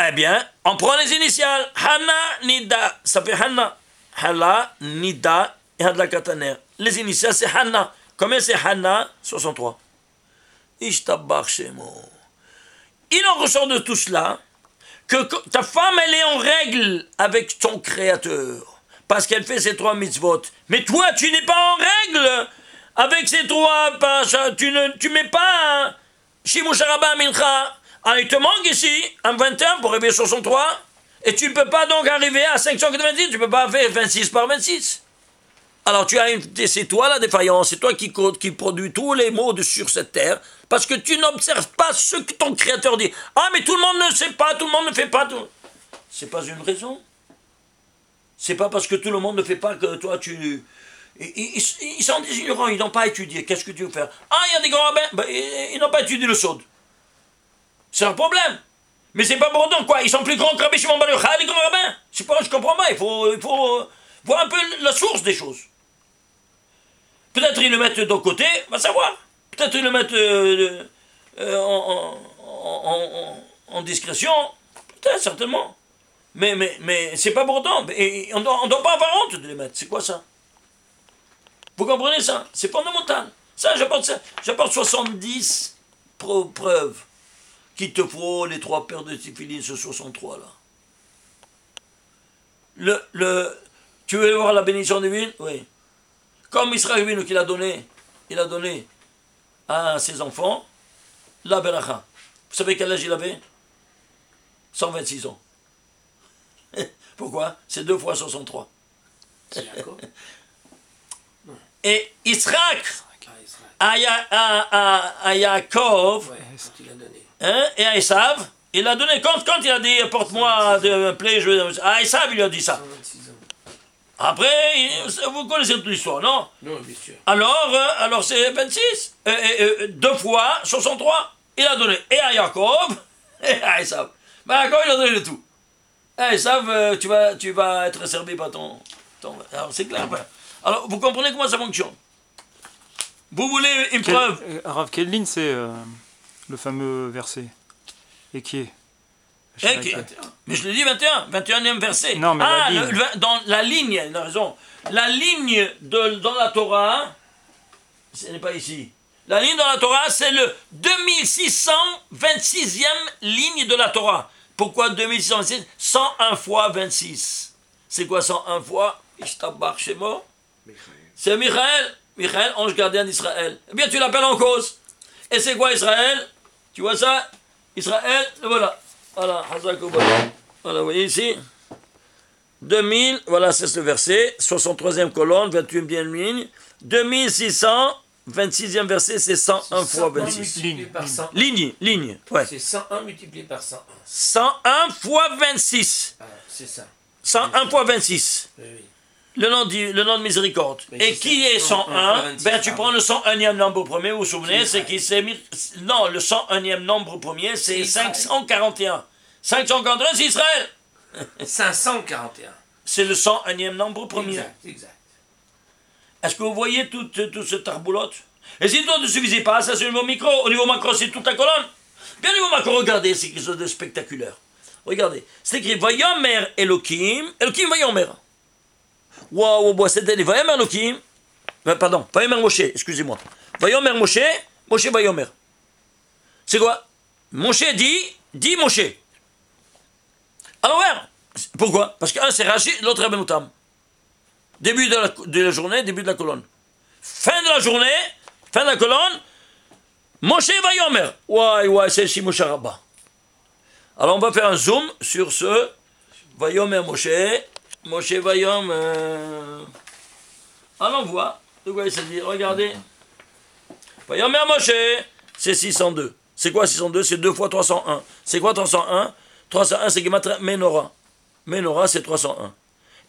Eh bien, on prend les initiales. Hana, Nidda, ça fait Hana. Hala, Nidda et Adlakat haner. Les initiales, c'est Hana. Combien c'est Hana? 63. Ishtabach Shemo. Il en ressort de tout cela que ta femme, elle est en règle avec ton Créateur, parce qu'elle fait ses 3 mitzvot. Mais toi, tu n'es pas en règle avec ces 3 pachas. Tu mets pas un Shimush Rabba Mincha. Ah, il te manque ici un 21 pour arriver à 63. Et tu ne peux pas donc arriver à 590. Tu ne peux pas faire 26 par 26. Alors c'est toi la défaillance, c'est toi qui produit tous les maux sur cette terre, parce que tu n'observes pas ce que ton Créateur dit. Ah, mais tout le monde ne sait pas, tout le monde ne fait pas. C'est pas une raison. C'est pas parce que tout le monde ne fait pas que toi tu... Ils sont des ignorants, ils n'ont pas étudié. Qu'est-ce que tu veux faire? Ah, il y a des grands rabbins, ils n'ont pas étudié le Sod. C'est un problème. Mais c'est pas bon, donc quoi? Ils sont plus grands que Rabbi Shimon Bar Yochai, les grands rabbins. Je comprends pas, il faut voir un peu la source des choses. Peut-être ils le mettent d'un côté, on va savoir. Peut-être ils le mettent en discrétion. Peut-être, certainement. Mais c'est pas important. On doit pas avoir honte de les mettre. C'est quoi ça? Vous comprenez ça? C'est fondamental. Ça, j'apporte 70 preuves qu'il te faut les 3 paires de téphilines, ce 63 là. Tu veux voir la bénédiction divine? Oui. Comme Israël Avinu qu'il a donné, il a donné à ses enfants la beracha. Vous savez quel âge il avait? 126 ans. Pourquoi? C'est 2 fois 63. Et Israël à Yaakov, et à Esav, il a donné, quand il a dit porte-moi de plaie, à Esav il lui a dit ça. Après, vous connaissez toute l'histoire, non? Non, bien sûr. Alors c'est 26. 2 fois 63. Il a donné et à Jacob et à Esav. Mais Jacob, il a donné le tout. Et Esav, tu vas être servi par ton... Alors c'est clair. Alors vous comprenez comment ça fonctionne? Vous voulez une preuve? Rav, quelle ligne c'est le fameux verset? Et qui est? Mais je l'ai dit 21e verset. Non, mais la ligne. Dans la ligne, il a raison. La ligne dans la Torah, ce n'est pas ici. La ligne dans la Torah, c'est le 2626e ligne de la Torah. Pourquoi 2626? 101 fois 26. C'est quoi 101 fois? Ishtabach Shemo. C'est Michael. Michael, ange gardien d'Israël. Eh bien, tu l'appelles en cause. Et c'est quoi Israël? Tu vois ça? Israël, voilà. Voilà, voilà, vous voyez ici. 2000, voilà, c'est ce verset. 63e colonne, 21e ligne. 2626e verset, c'est 101 fois 26. Ligne, ouais. C'est 101 multiplié par 101. 101 fois 26. Ah, c'est ça. 101 fois 26. Oui, oui. Le nom de miséricorde. Et qui est 101? Ben, tu prends le 101e nombre premier, vous vous souvenez, c'est qui s'est mis... Non, le 101e nombre premier, c'est 541. 541, c'est Israël. 541. C'est le 101e nombre premier. Exact. Est-ce que vous voyez toute cette tarboulotte? Et si toi ne suffisait pas, ça c'est au niveau micro. Au niveau macro, c'est toute la colonne. Bien au niveau macro, regardez, c'est quelque chose de spectaculaire. Regardez, c'est écrit Vayomer Elohim, Elohim Vayomer. Waouh, c'est des Vayomer Elohim. Pardon, Vayomer Moshe, excusez-moi. Vayomer Moshe, Moshe Vayomer. C'est quoi? Moshe dit Moshe. Alors, pourquoi? Parce qu'un c'est Rashi, l'autre est Benoutam. Début de la journée, début de la colonne. Fin de la journée, fin de la colonne, Moshe Vayomer. Ouais, c'est ici Moshe Rabba. Alors on va faire un zoom sur ce Vayomer Moshe. Moshe Vayomer. Alors on voit. De quoi il s'agit? Regardez. Vayomer Moshe, c'est 602. C'est quoi 602? C'est 2 fois 301. C'est quoi 301? 301, c'est Gematria Menorah. Menorah, c'est 301.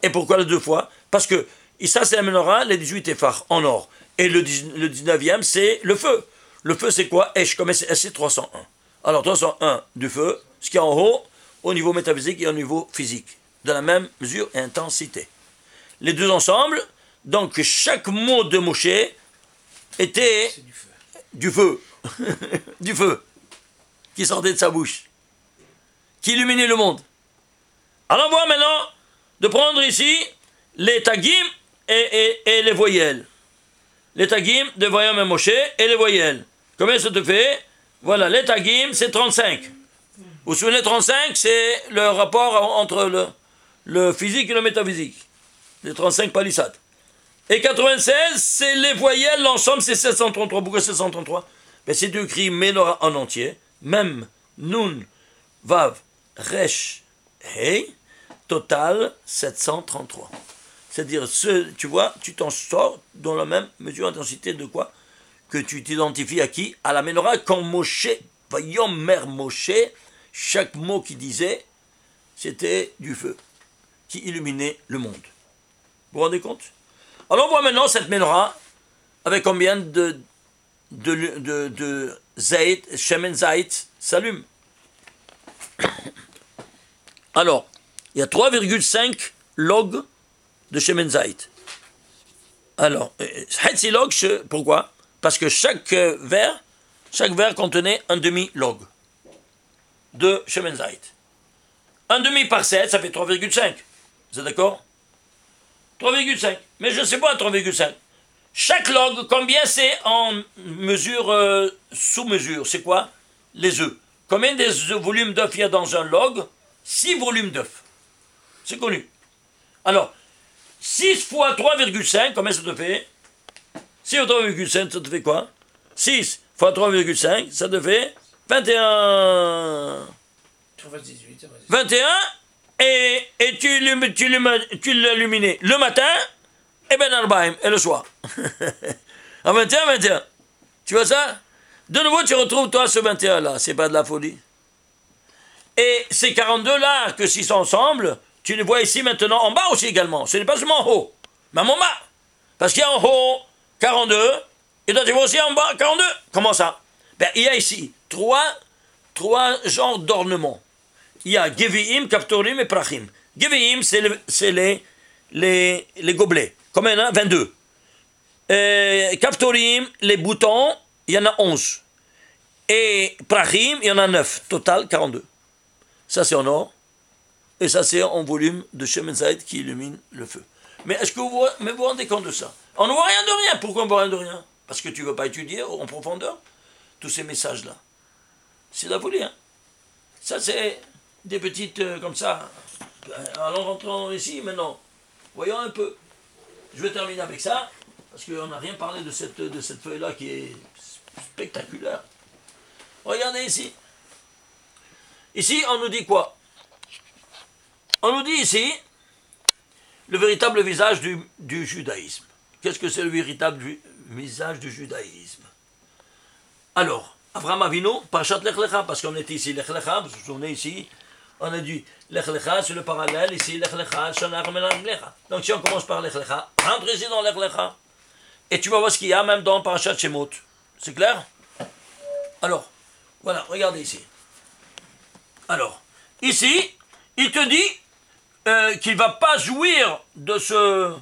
Et pourquoi les 2 fois? Parce que ça, c'est la Menorah, les 18 éphares en or. Et le 19e, c'est le feu. Le feu, c'est quoi? Esh, comme c'est 301. Alors, 301 du feu, ce qui est en haut, au niveau métaphysique et au niveau physique, de la même mesure et intensité. Les deux ensemble, donc chaque mot de Moshe était du feu. Du feu qui sortait de sa bouche, qui illuminait le monde. Alors on voit maintenant de prendre ici les tagim et les voyelles. Les tagim de Vayomer Moshe et les voyelles. Combien ça te fait? Voilà, les tagim c'est 35. Vous vous souvenez, 35 c'est le rapport entre le physique et le métaphysique. Les 35 palissades. Et 96 c'est les voyelles, l'ensemble c'est 733. Pourquoi 733? Ben, c'est écrit Menorah en entier, même Nun, Vav, Resh, Hey, total 733. C'est-à-dire, tu vois, tu t'en sors dans la même mesure d'intensité de quoi? Que tu t'identifies à qui? À la Menorah. Quand Moshe, Vayomer Moshe, chaque mot qu'il disait, c'était du feu qui illuminait le monde. Vous vous rendez compte? Alors on voit maintenant cette Menorah avec combien de Zayt, Shemen Zayt s'allume. Alors, il y a 3,5 logs de Shemen Zayt. Alors, Hetzi log, pourquoi? Parce que chaque verre contenait un demi-log de Shemen Zayt. Un demi par 7, ça fait 3,5. Vous êtes d'accord? 3,5. Mais je ne sais pas 3,5. Chaque log, combien c'est en mesure, sous-mesure? C'est quoi? Les œufs. Combien de volumes d'œufs il y a dans un log? 6 volumes d'œufs. C'est connu. Alors, 6 fois 3,5, combien ça te fait? 6 fois 3,5, ça te fait quoi? 6 fois 3,5, ça te fait 21. 21, et tu l'illuminais le matin, et ben Arbaim, et le soir. En 21. Tu vois ça? De nouveau, tu retrouves toi ce 21 là, c'est pas de la folie. Et ces 42 là, que s'ils sont ensemble, tu les vois ici maintenant en bas aussi également. Ce n'est pas seulement en haut, même en bas. Parce qu'il y a en haut 42, et toi tu vois aussi en bas 42. Comment ça? Ben, il y a ici trois genres d'ornements. Il y a Gevi'im, Kaptorim et Prachim. Gevi'im, c'est les gobelets. Combien il y en a? 22. Kaptorim, les boutons, il y en a 11. Et Prachim, il y en a 9. Total, 42. Ça, c'est en or. Et ça, c'est en volume de Shemen Zaïd qui illumine le feu. Mais est-ce que vous vous rendez compte de ça? On ne voit rien de rien. Pourquoi on ne voit rien de rien? Parce que tu ne veux pas étudier en profondeur tous ces messages-là. C'est de la folie, hein? Ça, c'est des petites, comme ça. Allons rentrons ici, maintenant. Voyons un peu. Je vais terminer avec ça, parce qu'on n'a rien parlé de cette feuille-là qui est spectaculaire. Regardez ici. Ici, on nous dit quoi? On nous dit ici le véritable visage du judaïsme. Qu'est-ce que c'est le véritable visage du judaïsme? Alors, Avraham Avinu, Parashat Lech Lecha, parce qu'on était ici, Lech Lecha, vous vous souvenez ici, on a dit Lech Lecha, c'est le parallèle, ici Lech Lecha, Shana Menach Lecha. Donc si on commence par Lech Lecha, rentre ici dans Lech Lecha, et tu vas voir ce qu'il y a même dans Parashat Shemot. C'est clair? Alors, voilà, regardez ici. Alors, ici, il te dit qu'il ne va pas jouir de ce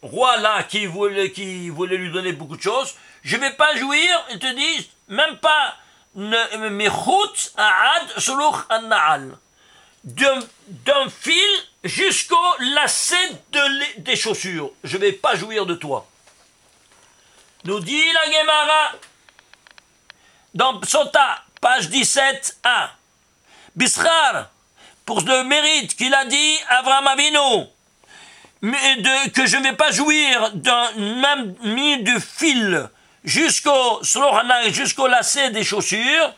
roi-là qui voulait lui donner beaucoup de choses. Je ne vais pas jouir, il te dit, même pas Mechut Aad Shuluch An-Naal, d'un fil jusqu'au lacet des chaussures. Je ne vais pas jouir de toi. Nous dit la Gemara dans Sota, page 17a. Bischar, pour le mérite qu'il a dit Avraham Avinu, que je ne vais pas jouir d'un même mis de fil jusqu'au lacet des chaussures.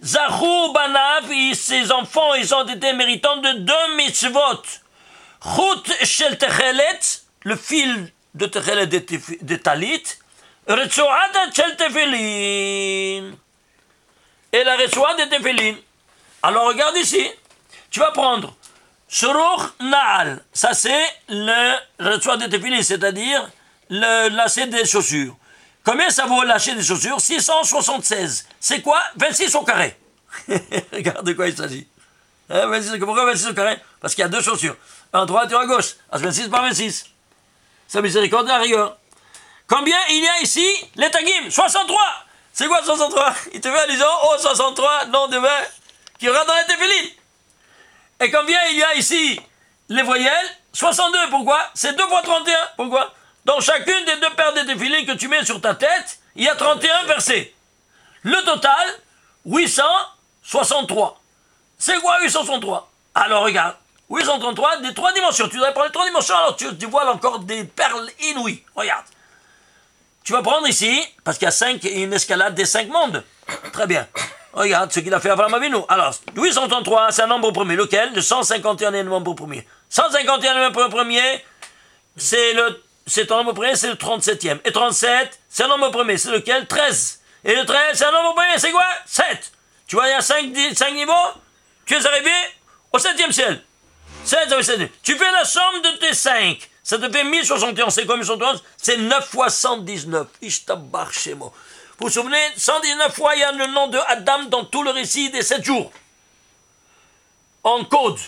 Zachou Banav, ses enfants, ils ont été méritants de 2 mitzvot. Chut shel techelet, le fil de techelet de talit. Retzoada shel tefillin. Et la retzoada de tefillin. Alors regarde ici, tu vas prendre Shoroch Naal, ça c'est le retzoada de tefillin, c'est-à-dire le lacet des chaussures. Combien ça vaut le lacet des chaussures? 676. C'est quoi? 26 au carré. Regarde de quoi il s'agit. Hein, pourquoi 26 au carré? Parce qu'il y a 2 chaussures. Un à droite et un à gauche. À 26 par 26. C'est miséricorde de la rigueur. Combien il y a ici? Les tagim. 63. C'est quoi 63? Il te fait allusion au 63, nom de main, qui rentre dans les téphilines. Et combien il y a ici? Les voyelles? 62. Pourquoi? C'est 2 fois 31. Pourquoi? Dans chacune des 2 paires de téphilines que tu mets sur ta tête, il y a 31 versets. Le total, 863. C'est quoi 863? Alors regarde, 833, des 3 dimensions. Tu devrais prendre les 3 dimensions, alors tu vois encore des perles inouïes. Regarde. Tu vas prendre ici, parce qu'il y a une escalade des 5 mondes. Très bien. Regarde ce qu'il a fait Avraham Avinu. Alors, 833, c'est un nombre premier. Lequel? Le 151e nombre premier. 151e nombre premier, c'est un nombre premier, c'est le 37e. Et 37, c'est un nombre premier, c'est lequel? 13. Et le 13, c'est un nombre premier, c'est quoi? 7. Tu vois, il y a 5 niveaux. Tu es arrivé au 7e ciel. 7. Tu fais la somme de tes 5. Ça te fait 1071. C'est quoi 1071? C'est 9 fois 119. Ishtabach Shemo. Vous vous souvenez, 119 fois, il y a le nom de Adam dans tout le récit des 7 jours. En code.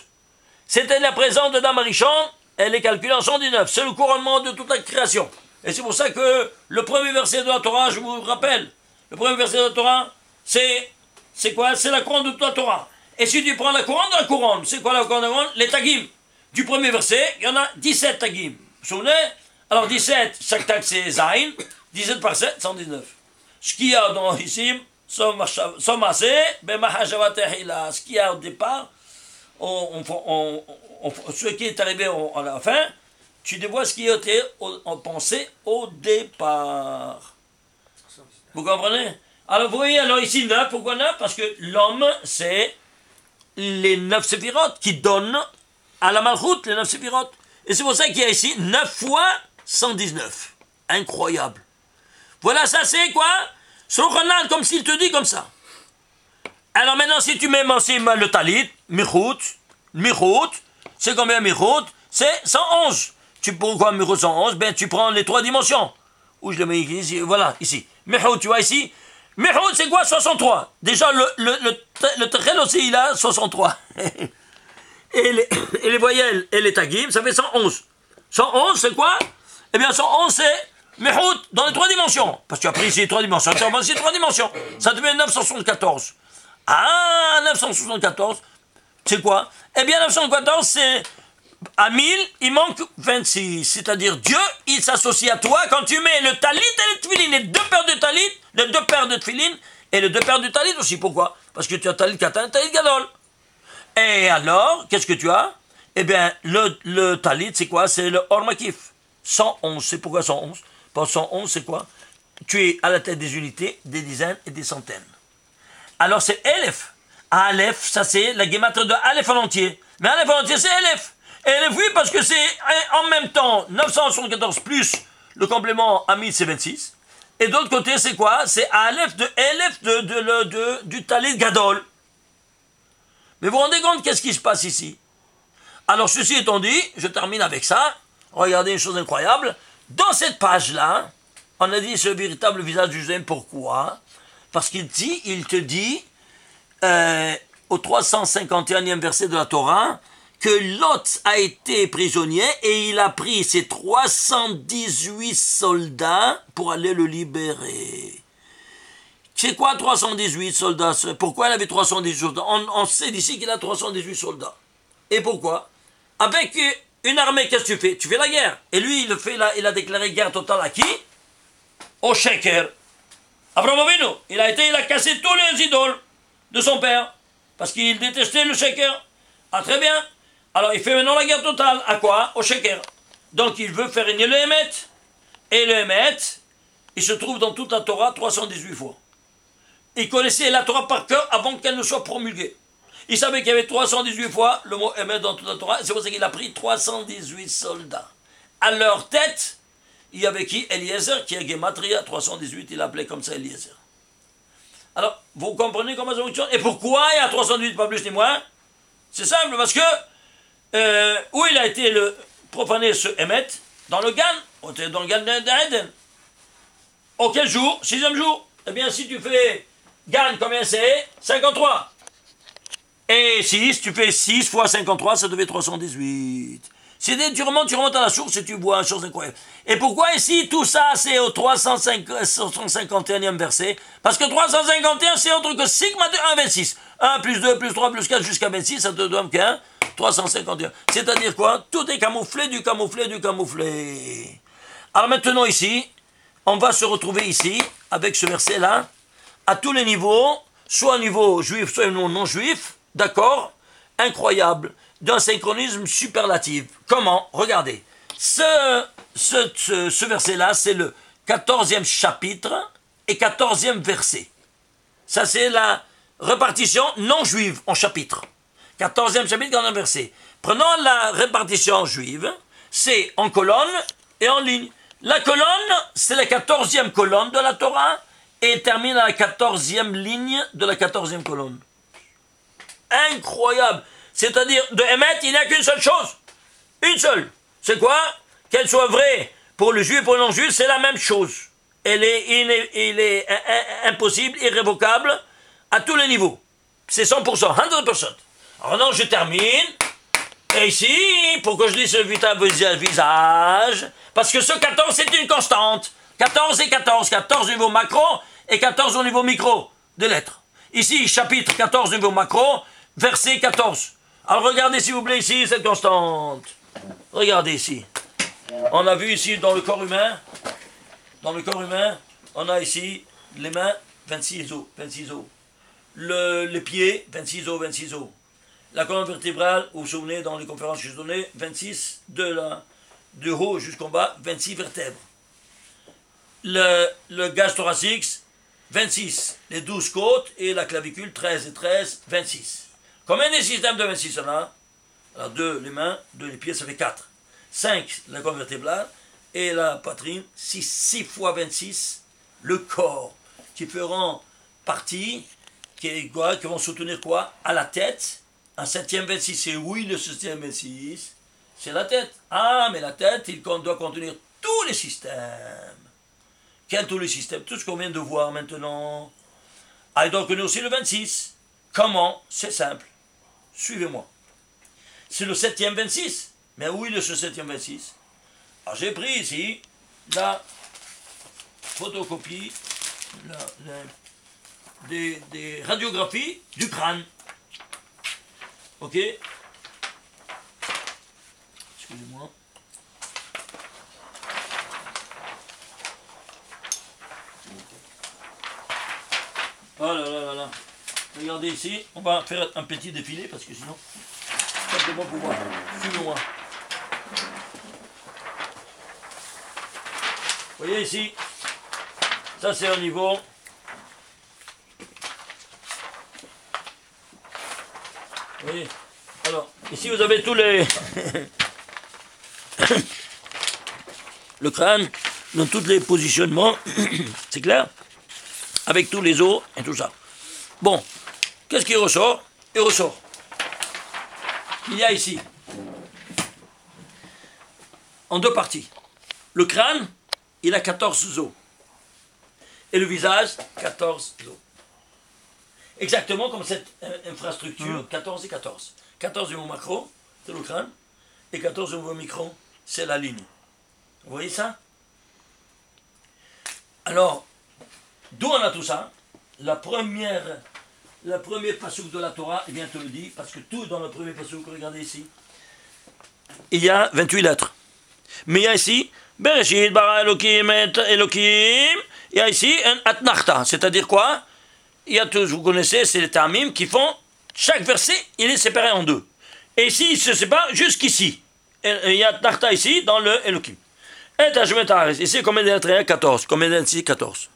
C'était la présence de Dame Arishon. Elle est calculée en 119. C'est le couronnement de toute la création. Et c'est pour ça que le premier verset de la Torah, je vous rappelle, le premier verset de la Torah, c'est quoi? C'est la couronne de toute la Torah. Et si tu prends la couronne de la couronne, c'est quoi la couronne de la couronne? Les tagim. Du premier verset, il y en a 17 tagim. Vous vous souvenez? Alors 17, chaque tag c'est Zain. 17 par 7, 119. Ce qu'il y a dans ici, Somase, Bemahajavatehila. Ce qu'il y a au départ, ce qui est arrivé à la fin, tu vois ce qui a été pensé au départ. Vous comprenez? Alors vous voyez, alors ici 9, pourquoi 9? Parce que l'homme, c'est les 9 séphirotes qui donnent à la malchoute les 9 séphirotes. Et c'est pour ça qu'il y a ici 9 fois 119. Incroyable. Voilà, ça c'est quoi? Sochanan, comme s'il te dit comme ça. Alors maintenant, si tu mets le talit, michout, Michout, c'est combien Michout? C'est 111. Pourquoi Michout 111? Ben tu prends les 3 dimensions. Où je le mets ici? Voilà, ici. Michout, tu vois ici? Michout, c'est quoi? 63. Déjà, le tchel aussi, il a 63. et les voyelles et les tagim, ça fait 111. 111, c'est quoi? Eh bien, 111, c'est Michout dans les 3 dimensions. Parce que tu as pris ici les 3 dimensions, tu as pris ici les 3 dimensions. Ça devient 974. Ah, 974, c'est quoi? Eh bien, 974, c'est à 1000, il manque 26. C'est-à-dire, Dieu, il s'associe à toi quand tu mets le talit et le tfilin, les 2 paires de talit, les 2 paires de tfilin et les 2 paires de talit aussi. Pourquoi? Parce que tu as talit katan et talit gadol. Et alors, qu'est-ce que tu as? Eh bien, le talit, c'est quoi? C'est le or makif. 111, c'est pourquoi 111? Parce que 111, c'est quoi? Tu es à la tête des unités, des dizaines et des centaines. Alors c'est Elef. Aleph, ça c'est la guématre de Aleph en entier. Mais Aleph en entier, c'est Elef. Elef, oui, parce que c'est en même temps 974 plus le complément à 1000, c'est 26. Et d'autre côté, c'est quoi? C'est Aleph de Elef du Talit Gadol. Mais vous vous rendez compte, qu'est-ce qui se passe ici? Alors, ceci étant dit, je termine avec ça. Regardez une chose incroyable. Dans cette page-là, on a dit ce véritable visage du Judaïsme. Pourquoi? Parce qu'il te dit, au 351e verset de la Torah, que Lot a été prisonnier et il a pris ses 318 soldats pour aller le libérer. C'est quoi 318 soldats? Pourquoi il avait 318 soldats? On sait d'ici qu'il a 318 soldats. Et pourquoi? Avec une armée, qu'est-ce que tu fais? Tu fais la guerre. Et lui, il a déclaré guerre totale à qui? Au Sheker. Abraham Avinu, il a cassé tous les idoles de son père, parce qu'il détestait le Sheker. Ah, très bien. Alors, il fait maintenant la guerre totale. À quoi? Au Sheker. Donc, il veut faire régner le Hémet. Et le Hémet, il se trouve dans toute la Torah 318 fois. Il connaissait la Torah par cœur avant qu'elle ne soit promulguée. Il savait qu'il y avait 318 fois le mot Hémet dans toute la Torah. C'est pour ça qu'il a pris 318 soldats. À leur tête, il y avait qui? Eliezer, qui est Gematria 318, il l'appelait comme ça Eliezer. Alors, vous comprenez comment ça fonctionne? Et pourquoi il y a 318, pas plus ni moins? C'est simple, parce que où il a été profané ce Hémet? Dans le Gan, dans le Gan d'Eden. Auquel jour? 6e jour. Eh bien, si tu fais Gan, combien c'est? 53. Et 6, tu fais 6 fois 53, ça devait 318. Tu remontes à la source et tu vois une chose incroyable. Et pourquoi ici, tout ça, c'est au 351e verset? Parce que 351, c'est autre que sigma de 1, 26. 1 plus 2 plus 3 plus 4 jusqu'à 26, ça te donne qu'un 351. C'est-à-dire quoi? Tout est camouflé, du camouflé, du camouflé. Alors maintenant ici, on va se retrouver ici, avec ce verset-là, à tous les niveaux, soit au niveau juif, soit au niveau non-juif, d'accord? Incroyable. D'un synchronisme superlatif. Comment? Regardez. Ce verset-là, c'est le 14e chapitre et 14e verset. Ça, c'est la répartition non juive en chapitre. 14e chapitre, 14e verset. Prenons la répartition juive, c'est en colonne et en ligne. La colonne, c'est la 14e colonne de la Torah et termine à la 14e ligne de la 14e colonne. Incroyable. C'est-à-dire, de Hémet, il n'y a qu'une seule chose. Une seule. C'est quoi? Qu'elle soit vraie pour le juif et pour le non-juif, c'est la même chose. Il est impossible, irrévocable, à tous les niveaux. C'est 100%, 100%. Alors non, je termine. Et ici, pourquoi je dis ce visage? Parce que ce 14, c'est une constante. 14 et 14. 14 au niveau macro et 14 au niveau micro de lettres. Ici, chapitre 14 au niveau macro, verset 14. Alors regardez s'il vous plaît ici cette constante. Regardez ici. On a vu ici dans le corps humain, on a ici les mains, 26 os, 26 os. Les pieds, 26 os, 26 os. La colonne vertébrale, vous vous souvenez dans les conférences que je donnais, 26 de haut jusqu'en bas, 26 vertèbres. Le gaz thoracique, 26. Les 12 côtes et la clavicule, 13 et 13, 26. Combien des systèmes de 26 on a? Alors 2 les mains, 2 les pieds, ça fait 4. 5 la colonne vertébrale et la poitrine, 6 fois 26 le corps, qui feront partie, qui vont soutenir quoi? À la tête, un septième 26, c'est oui, le septième 26, c'est la tête. Ah, mais la tête, doit contenir tous les systèmes. Quels tous les systèmes? Tout ce qu'on vient de voir maintenant. Ah, il doit contenir aussi le 26. Comment? C'est simple. Suivez-moi. C'est le septième 26. Mais oui, le septième 26. Alors j'ai pris ici la photocopie des radiographies du crâne. Ok? Excusez-moi. Oh là là là là. Regardez ici, on va faire un petit défilé parce que sinon, faites-moi pour voir. Suivez-moi. Vous voyez ici, ça c'est au niveau. Vous voyez? Alors, ici vous avez tous les. Le crâne, dans tous les positionnements, c'est clair? Avec tous les os et tout ça. Bon, qu'est-ce qui ressort? Il ressort. Il y a ici, en deux parties, le crâne, il a 14 os. Et le visage, 14 os. Exactement comme cette infrastructure, 14 et 14. 14 au niveau macro, c'est le crâne, et 14 au niveau micro, c'est la ligne. Vous voyez ça? Alors, d'où on a tout ça? Le premier passouk de la Torah, eh bien, te le dit, parce que tout dans le premier passouk, regardez ici, il y a 28 lettres. Mais il y a ici, Bereshit bara Elokim et Elokim, il y a ici un Atnachta, c'est-à-dire quoi? Il y a tous, vous connaissez, c'est les Tamim qui font, chaque verset, il est séparé en deux. Et ici, il se sépare jusqu'ici. Et il y a Atnachta ici, dans le Elokim. Et Hashmet Haaretz, ici, combien de lettres il y a? 14. Combien de lettres ici? 14.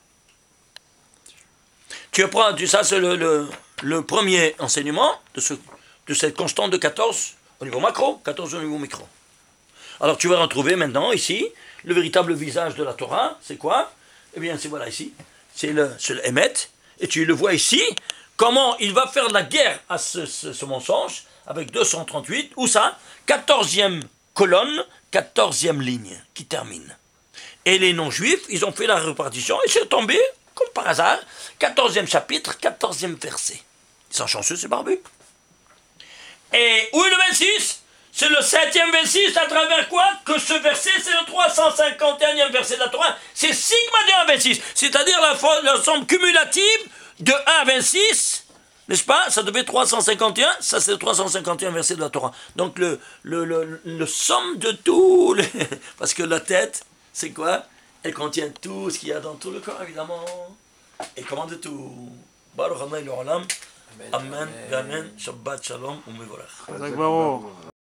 Tu apprends, ça c'est le premier enseignement de cette constante de 14 au niveau macro, 14 au niveau micro. Alors tu vas retrouver maintenant ici, le véritable visage de la Torah, c'est quoi? Eh bien c'est voilà ici, c'est le Emet, et tu le vois ici, comment il va faire la guerre à ce mensonge, avec 238, où ça? 14e colonne, 14e ligne, qui termine. Et les non-juifs, ils ont fait la répartition, et c'est tombé, comme par hasard, 14e chapitre, 14e verset. Ils sont chanceux, c'est barbu. Et où est le 26? C'est le 7e 26, à travers quoi? Que ce verset, c'est le 351e verset de la Torah. C'est Sigma de 1 à 26, c'est-à-dire la somme cumulative de 1 à 26, n'est-ce pas? Ça devait 351, ça c'est le 351 verset de la Torah. Donc le somme de tous les... Parce que la tête, c'est quoi? Elle contient tout ce qu'il y a dans tout le corps, évidemment. Et commande tout. Baruch Adonai l'olam. Amen. Amen. Shabbat shalom. Umevorach.